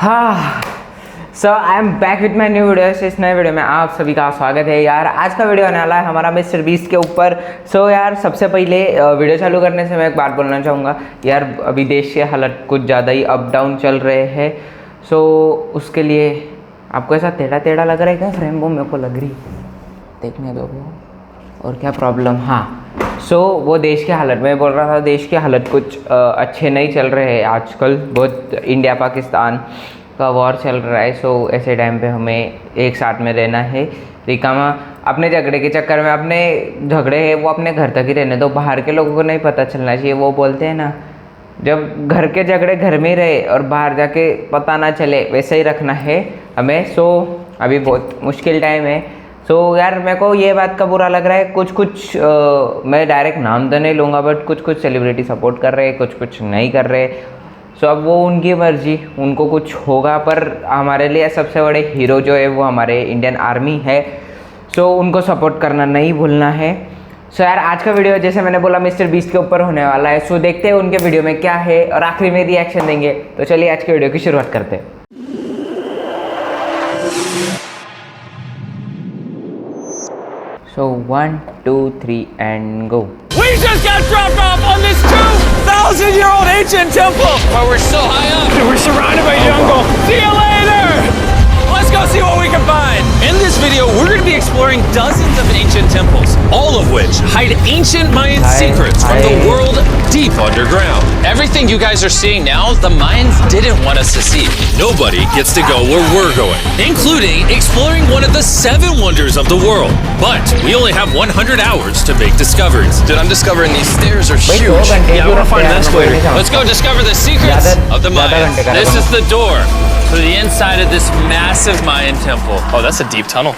हाँ, so I am back with my new video. इस नए वीडियो में आप सभी का स्वागत है। यार आज का वीडियो आने वाला है हमारा मिस्टर बीस्ट के ऊपर। सो यार सबसे पहले वीडियो चालू करने से मैं एक बात बोलना चाहूँगा। यार अभी देश के हालत कुछ ज़्यादा ही अप डाउन चल रहे हैं। सो उसके लिए आपको ऐसा टेढ़ा टेढ़ा लग रहा है क्या? फ्रेम वो मेरे को लग रही, देखने दो। और क्या प्रॉब्लम? हाँ, सो वो देश के हालत में बोल रहा था, देश के हालत कुछ अच्छे नहीं चल रहे हैं आजकल। बहुत इंडिया पाकिस्तान का वॉर चल रहा है। सो ऐसे टाइम पे हमें एक साथ में रहना है। रिकामा अपने झगड़े के चक्कर में, अपने झगड़े हैं वो अपने घर तक ही रहने दो, बाहर के लोगों को नहीं पता चलना चाहिए। वो बोलते हैं ना, जब घर के झगड़े घर में ही रहे और बाहर जाके पता ना चले, वैसे ही रखना है हमें। सो अभी बहुत मुश्किल टाइम है। सो यार मेरे को ये बात का बुरा लग रहा है, कुछ मैं डायरेक्ट नाम तो नहीं लूँगा, बट कुछ सेलिब्रिटी सपोर्ट कर रहे हैं, कुछ नहीं कर रहे। सो अब वो उनकी मर्जी, उनको कुछ होगा। पर हमारे लिए सबसे बड़े हीरो जो है वो हमारे इंडियन आर्मी है। सो उनको सपोर्ट करना नहीं भूलना है। सो यार आज का वीडियो जैसे मैंने बोला मिस्टर बीस्ट के ऊपर होने वाला है। सो देखते हैं उनके वीडियो में क्या है और आखिरी में रिएक्शन देंगे। तो चलिए आज के वीडियो की शुरुआत करते हैं। So 1, 2, 3 and go. We just got dropped off on this 2,000-year-old ancient temple. Oh, we're so high up. We're surrounded by jungle. See you later. Let's go see what we can find. In this video, we're going to be exploring dozens of ancient temples, all of which hide ancient Mayan secrets from the world deep underground. Everything you guys are seeing now, the Mayans didn't want us to see. Nobody gets to go where we're going, including exploring one of the 7 wonders of the world. But we only have 100 hours to make discoveries. Dude, I'm discovering these stairs are huge. Yeah, I want to find an escalator. Let's go discover the secrets of the Mayans. This is the door to the inside of this massive Mayan temple. Oh, that's a deep tunnel.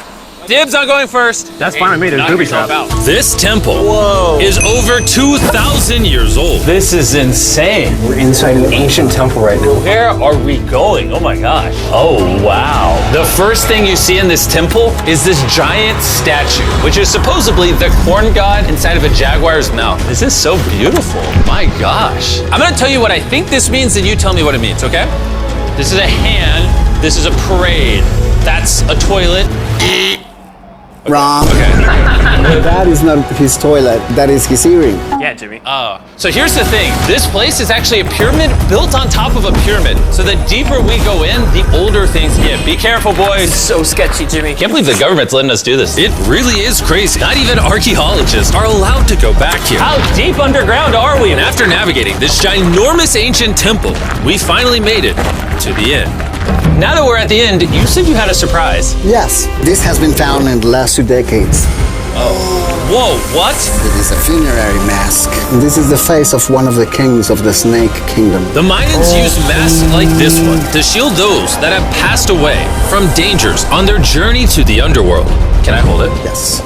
Dibs on going first. That's fine with me. There's booby traps. This temple is over 2,000 years old. This is insane. We're inside an ancient temple right now. Where are we going? Oh my gosh. Oh wow. The first thing you see in this temple is this giant statue, which is supposedly the corn god inside of a jaguar's mouth. This is so beautiful. My gosh. I'm gonna tell you what I think this means and you tell me what it means, okay? This is a hand. This is a parade. That's a toilet. Wrong. Okay. That is not his toilet. That is his earring. Yeah, Jimmy. So here's the thing. This place is actually a pyramid built on top of a pyramid. So the deeper we go in, the older things get. Be careful, boys. So sketchy, Jimmy. Can't believe the government's letting us do this. It really is crazy. Not even archaeologists are allowed to go back here. How deep underground are we? And after navigating this ginormous ancient temple, we finally made it to the end. Now that we're at the end, you said you had a surprise. Yes, this has been found in the last 2 decades. Whoa, what? It is a funerary mask. This is the face of one of the kings of the Snake Kingdom. The Mayans used masks like this one to shield those that have passed away from dangers on their journey to the underworld. Can I hold it? Yes.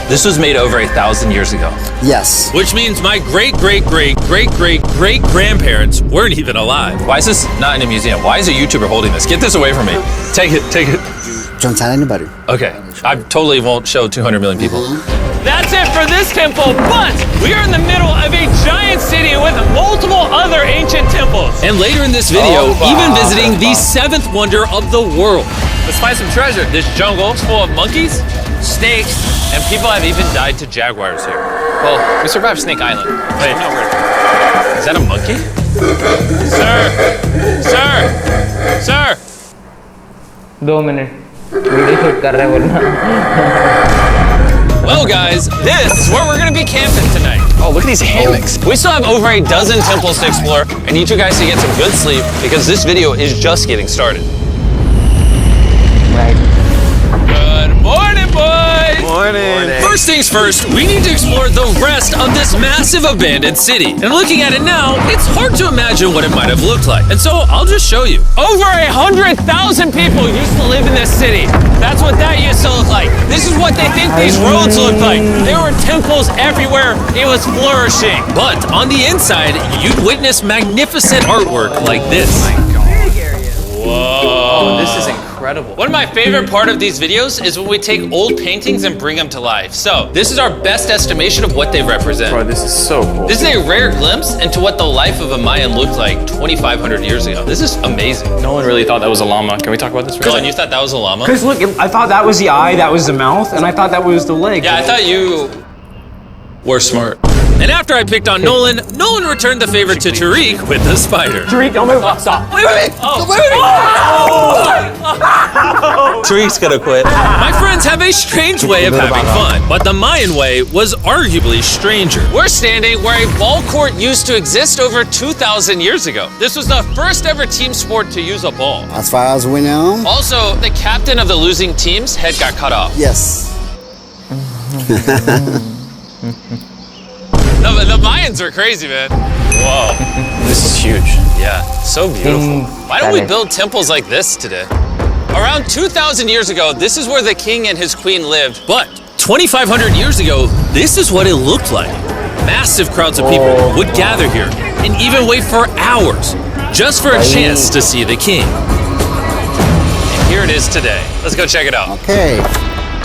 This was made over 1,000 years ago. Yes. Which means my great-great-great-great-great-grandparents weren't even alive. Why is this not in a museum? Why is a YouTuber holding this? Get this away from me. Take it, take it. Don't tell anybody. Okay, I totally won't show 200 million people. That's it for this temple, but we are in the middle of a giant city with multiple other ancient temples. And later in this video, even visiting the 7th wonder of the world. Let's find some treasure. This jungle is full of monkeys, snakes, and people have even died to jaguars here. Well, we survived Snake Island. Wait, no, is that a monkey? Sir! Sir! Sir! 2 minute video shoot कर रहे हैं बोलना। Well guys, this is where we're gonna be camping tonight. Oh, look at these hammocks. We still have over a dozen temples to explore. I need you guys to get some good sleep because this video is just getting started. Right. Good morning, boys! Morning. First things first, we need to explore the rest of this massive abandoned city. And looking at it now, it's hard to imagine what it might have looked like. And so I'll just show you. Over 100,000 people used to live in this city. That's what that used to look like. This is what they think these roads look like. There were temples everywhere. It was flourishing. But on the inside, you'd witness magnificent artwork like this. Oh, this is incredible. incredible. One of my favorite part of these videos is when we take old paintings and bring them to life. So this is our best estimation of what they represent. Bro, this is so cool. This is a rare glimpse into what the life of a Mayan looked like 2,500 years ago. This is amazing. No one really thought that was a llama. Can we talk about this? Dylan, you thought that was a llama? Because look, I thought that was the eye, that was the mouth, and I thought that was the leg. Yeah, I thought you were smart. And after I picked on Nolan returned the favor to Tariq with the spider. Tariq, don't move. Stop. Wait. Tariq's gonna quit. My friends have a strange way of having fun, but the Mayan way was arguably stranger. We're standing where a ball court used to exist over 2,000 years ago. This was the first ever team sport to use a ball. As far as we know. Also, the captain of the losing team's head got cut off. Yes. No, but the Mayans are crazy, man. Whoa. This is huge. Yeah, so beautiful. Why don't we build temples like this today? Around 2,000 years ago, this is where the king and his queen lived. But 2,500 years ago, this is what it looked like. Massive crowds of people would gather here and even wait for hours just for a chance to see the king. And here it is today. Let's go check it out. Okay.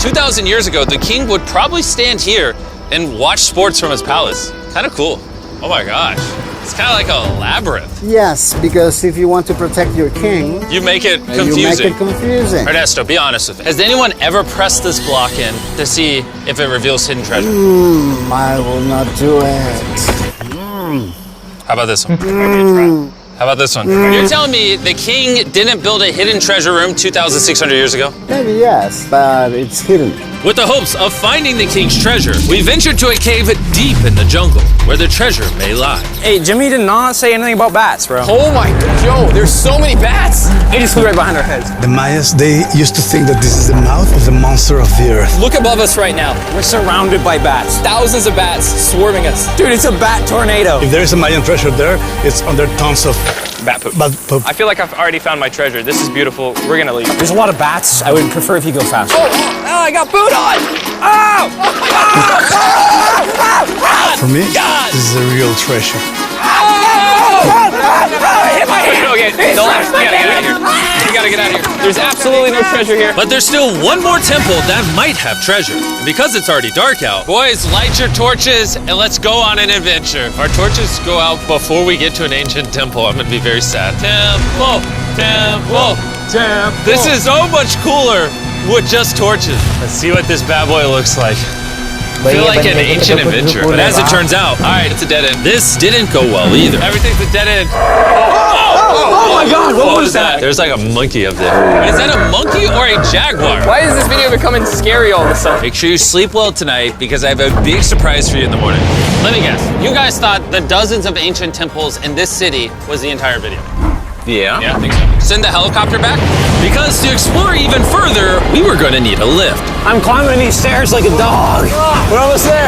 2,000 years ago, the king would probably stand here and watch sports from his palace. Kind of cool. Oh my gosh. It's kind of like a labyrinth. Yes, because if you want to protect your king, You make it you make confusing. it confusing. Ernesto, be honest with me. Has anyone ever pressed this block in to see if it reveals hidden treasure? I will not do it. How about this one? How about this one? You're telling me the king didn't build a hidden treasure room 2,600 years ago? Maybe yes, but it's hidden. With the hopes of finding the king's treasure, we ventured to a cave deep in the jungle where the treasure may lie. Hey, Jimmy did not say anything about bats, bro. Oh my god, yo, there's so many bats. He just flew right behind our heads. The Mayas, they used to think that this is the mouth of the monster of the earth. Look above us right now. We're surrounded by bats. Thousands of bats swarming us. Dude, it's a bat tornado. If there is a Mayan treasure there, it's under tons of Bat poop. bat poop. I feel like I've already found my treasure. This is beautiful. We're gonna leave. There's a lot of bats. I would prefer if you go faster. Oh, I got booed on! Oh! For me, this is a real treasure. Okay, no, we gotta get out of here. We gotta get out of here. There's absolutely no treasure here. But there's still one more temple that might have treasure. And because it's already dark out, boys, light your torches and let's go on an adventure. If our torches go out before we get to an ancient temple, I'm gonna be very sad. Temple, temple, temple. This is so much cooler with just torches. Let's see what this bad boy looks like. I feel like an ancient adventure, but as it turns out, all right, it's a dead end. This didn't go well either. Everything's a dead end. Oh my god, what was that? There's like a monkey up there. Is that a monkey or a jaguar? Why is this video becoming scary all of a sudden? Make sure you sleep well tonight because I have a big surprise for you in the morning. Let me guess. You guys thought the dozens of ancient temples in this city was the entire video. Yeah. Yeah, I think so. Send the helicopter back? Because to explore even further, we were going to need a lift. I'm climbing these stairs like a dog. We're almost there.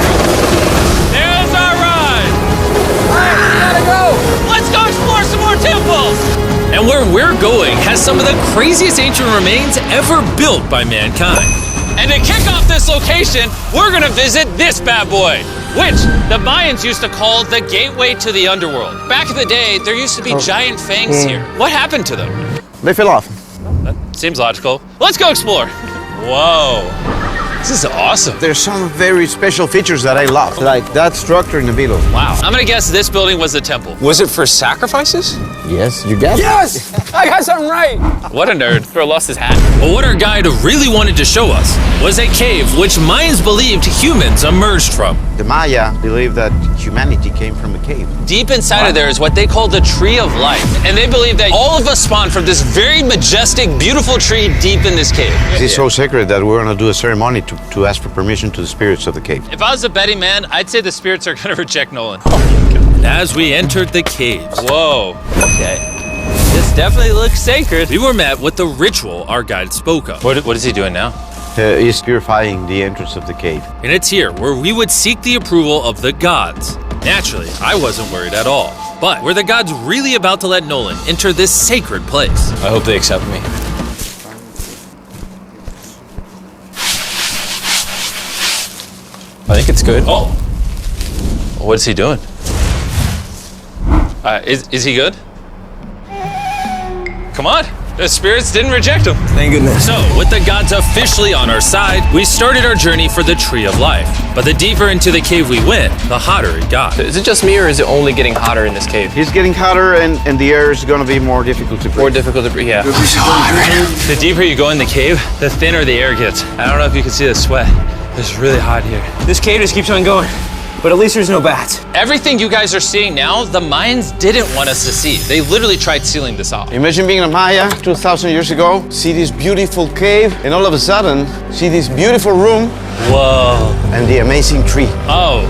There's our ride! Gotta go! Let's go explore some more temples! And where we're going has some of the craziest ancient remains ever built by mankind. And to kick off this location, we're gonna visit this bad boy, which the Mayans used to call the gateway to the underworld. Back in the day, there used to be giant fangs here. What happened to them? They fell off. That seems logical. Let's go explore. Whoa, this is awesome. There's some very special features that I love, like that structure in the middle. Wow, I'm gonna guess this building was the temple. Was it for sacrifices? Yes, you get it. Yes! I got something right. What a nerd. Bro lost his hat. But what our guide really wanted to show us was a cave which Mayans believed humans emerged from. The Maya believe that humanity came from a cave. Deep inside of there is what they call the Tree of Life. And they believe that all of us spawned from this very majestic, beautiful tree deep in this cave. It's so sacred that we're gonna do a ceremony to ask for permission to the spirits of the cave. If I was a betting man, I'd say the spirits are gonna reject Nolan. And as we entered the caves, whoa, okay. This definitely looks sacred. We were met with the ritual our guide spoke of. What is he doing now? Is purifying the entrance of the cave. And it's here where we would seek the approval of the gods. Naturally, I wasn't worried at all. But were the gods really about to let Nolan enter this sacred place? I hope they accept me. I think it's good. Oh. What's he doing? Is he good? Come on. The spirits didn't reject him. Thank goodness. So, with the gods officially on our side, we started our journey for the Tree of Life. But the deeper into the cave we went, the hotter it got. Is it just me, or is it only getting hotter in this cave? It's getting hotter and the air is going to be more difficult to breathe. More difficult to breathe, yeah. The deeper you go in the cave, the thinner the air gets. I don't know if you can see the sweat. It's really hot here. This cave just keeps on going. But at least there's no bats. Everything you guys are seeing now, the Mayans didn't want us to see. They literally tried sealing this off. Imagine being a Maya 2,000 years ago, see this beautiful cave, and all of a sudden, see this beautiful room. Whoa. And the amazing tree. Oh.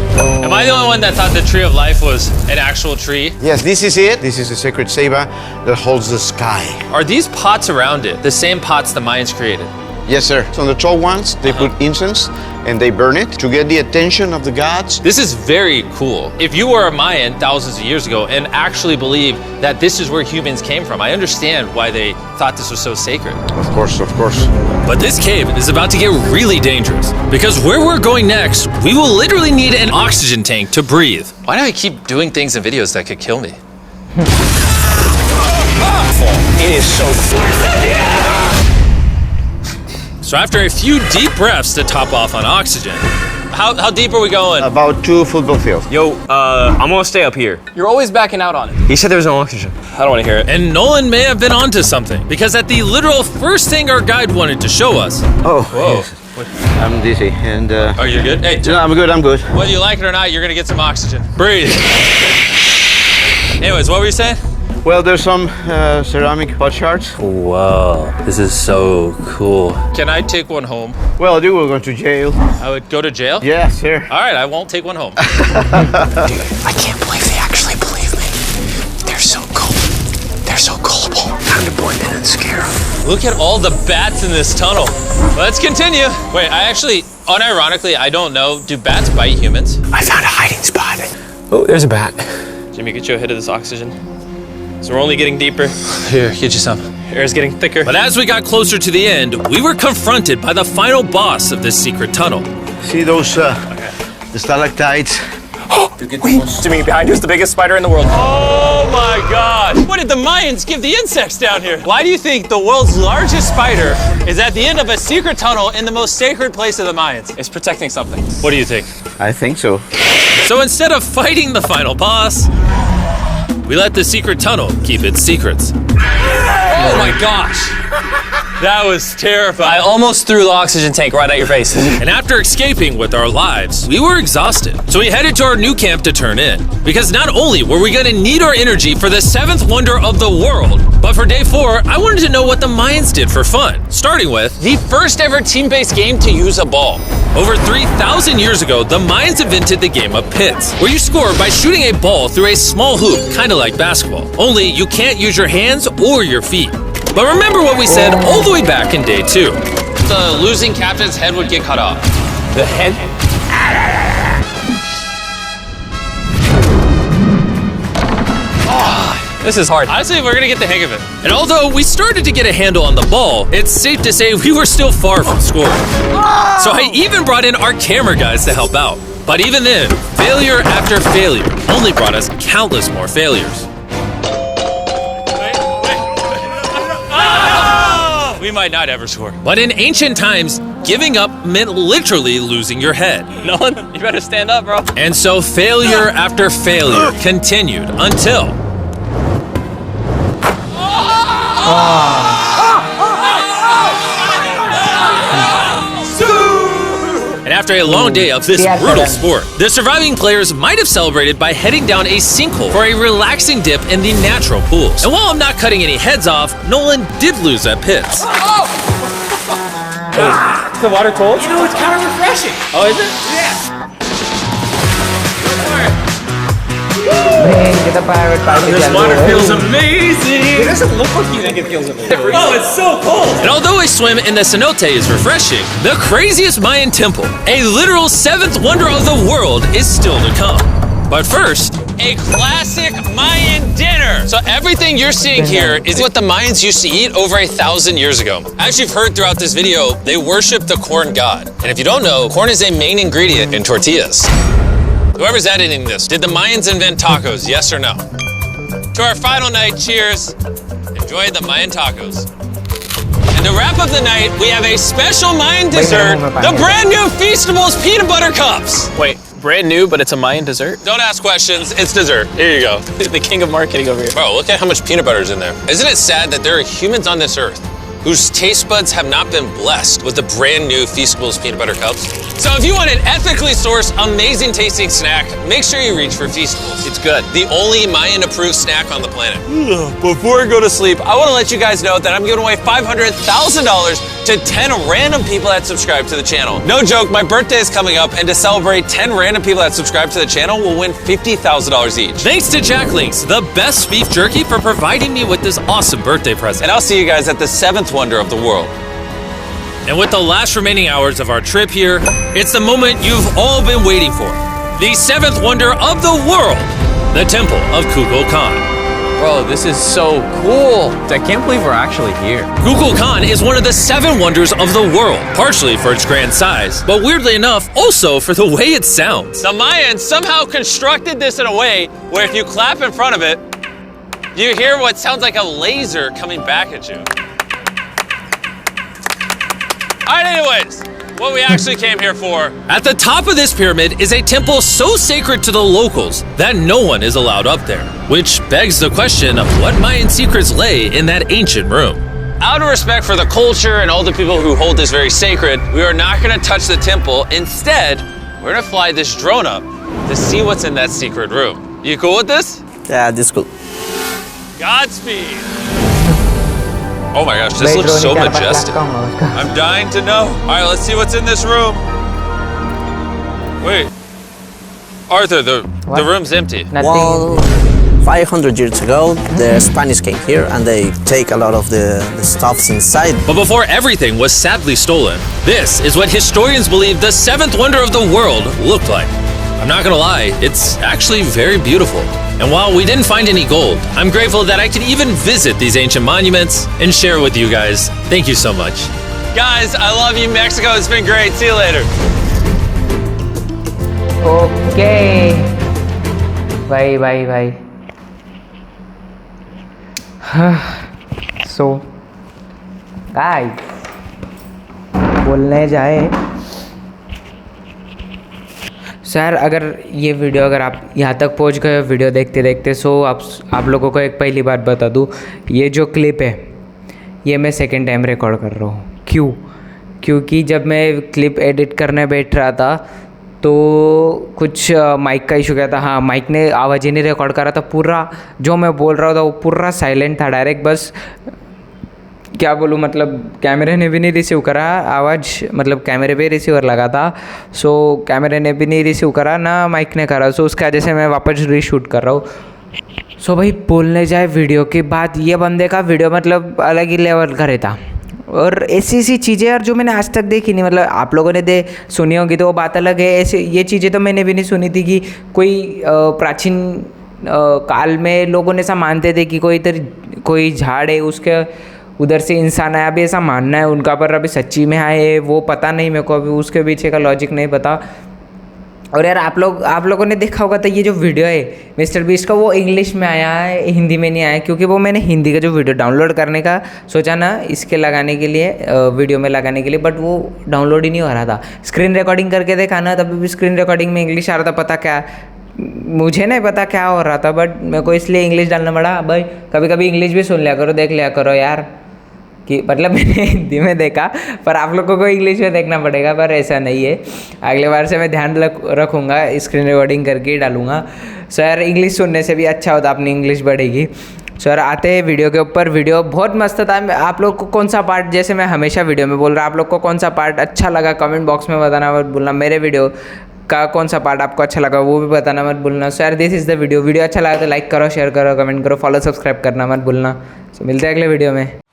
Am I the only one that thought the Tree of Life was an actual tree? Yes, this is it. This is the sacred ceiba that holds the sky. Are these pots around it the same pots the Mayans created? Yes, sir. So on the tall ones, they put incense and they burn it to get the attention of the gods. This is very cool. If you were a Mayan thousands of years ago and actually believe that this is where humans came from, I understand why they thought this was so sacred. Of course, of course. But this cave is about to get really dangerous because where we're going next, we will literally need an oxygen tank to breathe. Why do I keep doing things in videos that could kill me? It is so So after a few deep breaths to top off on oxygen, how deep are we going? About 2 football fields. Yo, I'm gonna stay up here. You're always backing out on it. He said there was no oxygen. I don't want to hear it. And Nolan may have been onto something because at the literal first thing our guide wanted to show us. Oh, Whoa. yes. I'm dizzy and... Are you good? Hey, no, I'm good, I'm good. whether you like it or not, you're gonna get some oxygen. Breathe. Anyways, what were you saying? Well, there's some ceramic pot shards. Whoa, this is so cool. Can I take one home? Well, you will go to jail. I would go to jail? Yes, sir. All right, I won't take one home. I can't believe they actually believe me. They're so cool. They're so gullible. Time to blend in and scare them. Look at all the bats in this tunnel. Let's continue. Wait, I actually, unironically, I don't know. Do bats bite humans? I found a hiding spot. Oh, there's a bat. Jimmy, get you a hit of this oxygen. So we're only getting deeper. Here, get you some. Air's getting thicker. But as we got closer to the end, we were confronted by the final boss of this secret tunnel. See those, the stalactites? Wait, Jimmy, behind you is the biggest spider in the world. Oh my God! What did the Mayans give the insects down here? Why do you think the world's largest spider is at the end of a secret tunnel in the most sacred place of the Mayans? It's protecting something. What do you think? I think so. So instead of fighting the final boss, we let the secret tunnel keep its secrets. Oh my gosh! That was terrifying. I almost threw the oxygen tank right at your face. And after escaping with our lives, we were exhausted. So we headed to our new camp to turn in. Because not only were we gonna need our energy for the 7th wonder of the world, but for day 4, I wanted to know what the Mayans did for fun. Starting with the first ever team-based game to use a ball. Over 3,000 years ago, the Mayans invented the game of pits, where you score by shooting a ball through a small hoop, kind of like basketball. Only you can't use your hands or your feet. But remember what we said all the way back in day 2. The losing captain's head would get cut off. The head? This is hard. Honestly, we're gonna get the hang of it. And although we started to get a handle on the ball, it's safe to say we were still far from scoring. So I even brought in our camera guys to help out. But even then, failure after failure only brought us countless more failures. We might not ever score. But in ancient times, giving up meant literally losing your head. Nolan, you better stand up, bro. And so failure after failure continued until... And after a long day of this brutal sport, the surviving players might have celebrated by heading down a sinkhole for a relaxing dip in the natural pools. And while I'm not cutting any heads off, Nolan did lose at pits. Is the water cold? You know, it's kind of refreshing. Oh, is it? This water feels amazing! It doesn't look like you think it feels amazing. Oh, it's so cold! And although a swim in the cenote is refreshing, the craziest Mayan temple, a literal 7th wonder of the world, is still to come. But first, a classic Mayan dinner. So everything you're seeing here is what the Mayans used to eat over 1,000 years ago. As you've heard throughout this video, they worship the corn god. And if you don't know, corn is a main ingredient in tortillas. Whoever's editing this, did the Mayans invent tacos, yes or no? To our final night, cheers. Enjoy the Mayan tacos. And to wrap up the night, we have a special Mayan dessert, the brand new Feastables peanut butter cups. Wait, brand new, but it's a Mayan dessert? Don't ask questions, it's dessert. Here you go. The king of marketing over here. Bro, look at how much peanut butter is in there. Isn't it sad that there are humans on this earth whose taste buds have not been blessed with the brand new Feastables peanut butter cups? So if you want an ethically sourced, amazing tasting snack, make sure you reach for Feastables. It's good. The only Mayan approved snack on the planet. Before I go to sleep, I want to let you guys know that I'm giving away $500,000 to 10 random people that subscribe to the channel. No joke, my birthday is coming up, and to celebrate, 10 random people that subscribe to the channel will win $50,000 each. Thanks to Jack Links, the best beef jerky, for providing me with this awesome birthday present. And I'll see you guys at the 7th wonder of the world. And with the last remaining hours of our trip here, it's the moment you've all been waiting for. The 7th wonder of the world, the Temple of Kukulkan. Bro, this is so cool. I can't believe we're actually here. Kukulkan is one of the 7 wonders of the world, partially for its grand size, but weirdly enough, also for the way it sounds. The Mayans somehow constructed this in a way where if you clap in front of it, you hear what sounds like a laser coming back at you. All right, anyways, what we actually came here for. At the top of this pyramid is a temple so sacred to the locals that no one is allowed up there, which begs the question of what Mayan secrets lay in that ancient room. Out of respect for the culture and all the people who hold this very sacred, we are not gonna touch the temple. Instead, we're gonna fly this drone up to see what's in that secret room. You cool with this? Yeah, this is cool. Godspeed. Oh my gosh, this looks so majestic. I'm dying to know. All right, let's see what's in this room. Wait, Arthur, the room's empty. Well, 500 years ago, the Spanish came here and they take a lot of the stuffs inside. But before everything was sadly stolen, this is what historians believe the 7th wonder of the world looked like. I'm not gonna lie, it's actually very beautiful. And while we didn't find any gold, I'm grateful that I could even visit these ancient monuments and share with you guys. Thank you so much. Guys, I love you, Mexico. It's been great. See you later. Okay. Bye. So, guys, बोलने जाए sir, अगर ये video अगर आप यहाँ तक पहुँच गए वीडियो देखते देखते, सो आप लोगों को एक पहली बात बता दूँ, ये जो क्लिप है ये मैं सेकंड टाइम रिकॉर्ड कर रहा हूँ। क्योंकि जब मैं क्लिप एडिट करने बैठ रहा था तो कुछ माइक का इशू क्या था। हाँ, माइक ने आवाज़ ही नहीं रिकॉर्ड करा था। पूरा जो मैं बोल रहा था वो पूरा साइलेंट था, डायरेक्ट बस क्या बोलूँ, मतलब कैमरे ने भी नहीं रिसीव करा आवाज़, मतलब कैमरे पे रिसीवर लगा था, सो कैमरे ने भी नहीं रिसीव करा ना माइक ने करा, सो उसकी वजह से मैं वापस रीशूट कर रहा हूँ। सो भाई, बोलने जाए वीडियो की बात, ये बंदे का वीडियो मतलब अलग ही लेवल का रहता, और ऐसी चीज़ें यार जो मैंने आज तक देखी नहीं। मतलब आप लोगों ने सुनी होगी तो वो बात अलग है, ऐसे ये चीज़ें तो मैंने भी नहीं सुनी थी कि कोई प्राचीन काल में लोगों ने ऐसा मानते थे कि कोई झाड़ है उसके उधर से इंसान आया, अभी ऐसा मानना है उनका, पर अभी सच्ची में आए वो पता नहीं मेरे को, अभी उसके पीछे का लॉजिक नहीं पता। और यार आप लोगों ने देखा होगा तो ये जो वीडियो है मिस्टर बीस्ट का, वो इंग्लिश में आया है, हिंदी में नहीं आया, क्योंकि वो मैंने हिंदी का जो वीडियो डाउनलोड करने का सोचा ना इसके लगाने के लिए, वीडियो में लगाने के लिए, बट वो डाउनलोड ही नहीं हो रहा था। स्क्रीन रिकॉर्डिंग करके देखा ना, तभी भी स्क्रीन रिकॉर्डिंग में इंग्लिश आ रहा था, पता क्या मुझे नहीं पता क्या हो रहा था, बट मेरे को इसलिए इंग्लिश डालना पड़ा। भाई कभी कभी इंग्लिश भी सुन लिया करो, देख लिया करो यार, कि मतलब मैंने हिंदी में देखा पर आप लोगों को इंग्लिश में देखना पड़ेगा, पर ऐसा नहीं है। अगले बार से मैं ध्यान रखूँगा, स्क्रीन रिकॉर्डिंग करके ही डालूँगा। सो यार इंग्लिश सुनने से भी अच्छा होता, अपनी इंग्लिश बढ़ेगी। सो यार आते हैं वीडियो के ऊपर। वीडियो बहुत मस्त था। आप लोग को कौन सा पार्ट, जैसे मैं हमेशा वीडियो में बोल रहा, आप लोग को कौन सा पार्ट अच्छा लगा कमेंट बॉक्स में बताना मत भूलना। मेरे वीडियो का कौन सा पार्ट आपको अच्छा लगा वो भी बताना मत भूलना। सो यार दिस इज़ द वीडियो अच्छा लगा तो लाइक करो, शेयर करो, कमेंट करो, फॉलो सब्सक्राइब करना मत भूलना। सो मिलते हैं अगले वीडियो में।